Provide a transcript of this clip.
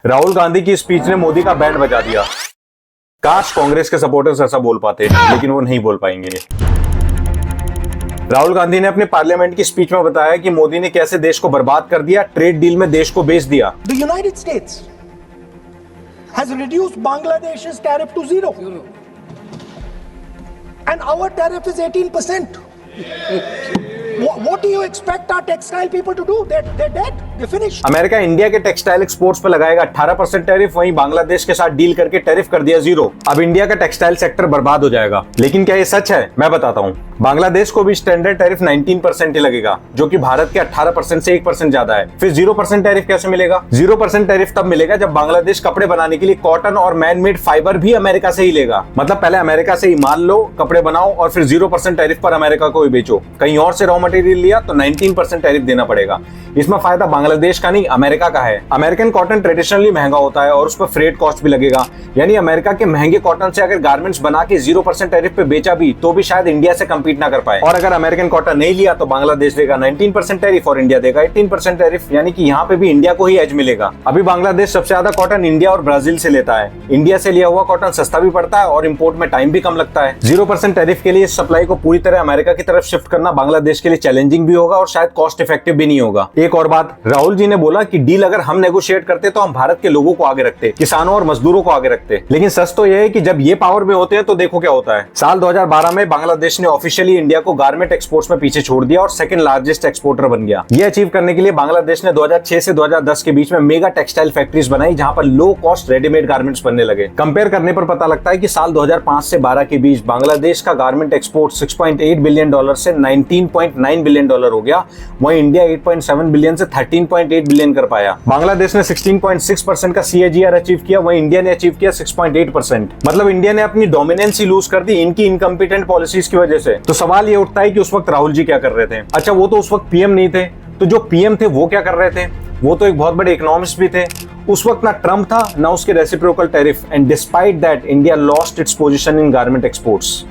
राहुल गांधी की स्पीच ने मोदी का बैंड बजा दिया। काश कांग्रेस के सपोर्टर्स ऐसा बोल पाते, लेकिन वो नहीं बोल पाएंगे। राहुल गांधी ने अपने पार्लियामेंट की स्पीच में बताया कि मोदी ने कैसे देश को बर्बाद कर दिया, ट्रेड डील में देश को बेच दिया। The United States has reduced Bangladesh's tariff to zero. And our tariff is 18%. What do you expect our textile people to do? They're dead. They're finished. America India के टेक्सटाइल एक्सपोर्ट्स पर लगाएगा 18% tariff, वहीं बांग्लादेश के साथ deal करके tariff कर दिया 0। अब इंडिया का टेक्सटाइल सेक्टर बर्बाद हो जाएगा। लेकिन क्या ये सच है? मैं बताता हूँ। बांग्लादेश को भी स्टैंडर्ड टैरिफ 19% ही लगेगा, जो कि भारत के 18% से 1% ज्यादा है। फिर 0% टैरिफ कैसे मिलेगा? 0% टैरिफ तब मिलेगा जब बांग्लादेश कपड़े बनाने के लिए कॉटन और मैन मेड फाइबर भी अमेरिका से ही लेगा। मतलब पहले अमेरिका से ही माल लो, कपड़े बनाओ और फिर 0% टैरिफ पर अमेरिका को ही बेचो। कहीं और से रॉ मटेरियल लिया तो 19% टैरिफ देना पड़ेगा। इसमें फायदा बांग्लादेश का नहीं, अमेरिका का है। अमेरिकन कॉटन ट्रेडिशनली महंगा होता है और उस पर फ्रेट कॉस्ट भी लगेगा। यानी अमेरिका के महंगे कॉटन से अगर गारमेंट्स बना के 0% टैरिफ पे बेचा भी तो भी शायद इंडिया से कम्पीट ना कर पाए। और अगर अमेरिकन कॉटन नहीं लिया तो बांग्लादेश देगा 19% टैरिफ और इंडिया देगा 18% टैरिफ। यानी कि यहाँ पे भी इंडिया को ही एज मिलेगा। अभी बांग्लादेश सबसे ज्यादा कॉटन इंडिया और ब्राजील से लेता है। इंडिया से लिया हुआ कॉटन सस्ता भी पड़ता है और इम्पोर्ट में टाइम भी कम लगता है। 0% टैरिफ के लिए इस सप्लाई को पूरी तरह अमेरिका की तरफ शिफ्ट करना बांग्लादेश के लिए चैलेंजिंग भी होगा और शायद कॉस्ट इफेक्टिव भी नहीं होगा। एक और बात, राहुल जी ने बोला कि डील अगर हम नेगोशिएट करते तो हम भारत के लोगों को आगे रखते, किसानों और मजदूरों को आगे रखते। लेकिन सच तो यह है कि जब ये पावर में होते हैं तो देखो क्या होता है। साल 2012 में बांग्लादेश ने ऑफिशियली इंडिया को गारमेंट एक्सपोर्ट्स में पीछे छोड़ दिया और सेकंड लार्जेस्ट एक्सपोर्टर बन गया। ये अचीव करने के लिए बांग्लादेश ने 2006 से 2010 के बीच में मेगा टेक्सटाइल फैक्ट्रीज बनाई, जहां पर लो कॉस्ट रेडीमेड गारमेंट्स बनने लगे। कंपेयर करने पर पता लगता है कि साल 2005 से 12 के बीच बांग्लादेश का गारमेंट एक्सपोर्ट $6.8 बिलियन से $19.9 बिलियन हो गया। वहीं इंडिया 8.7 बिलियन से 13.8 बिलियन कर पाया। बांग्लादेश ने 16.6% का CAGR अचीव किया, वहीं इंडिया ने अचीव किया 6.8%। मतलब इंडिया ने अपनी डोमिनेंस ही लूज कर दी इनकी इनकम्पिटेंट पॉलिसीज की वजह से। तो सवाल ये उठता है कि उस वक्त राहुल जी क्या कर रहे थे? अच्छा, वो तो उस वक्त पीएम नहीं थे, तो जो पीएम थे वो क्या कर रहे थे? वो तो एक बहुत बड़े इकोनॉमिस्ट भी थे। उस वक्त ना ट्रम्प था ना उसके reciprocal tariff, and despite that India lost its position in garment exports.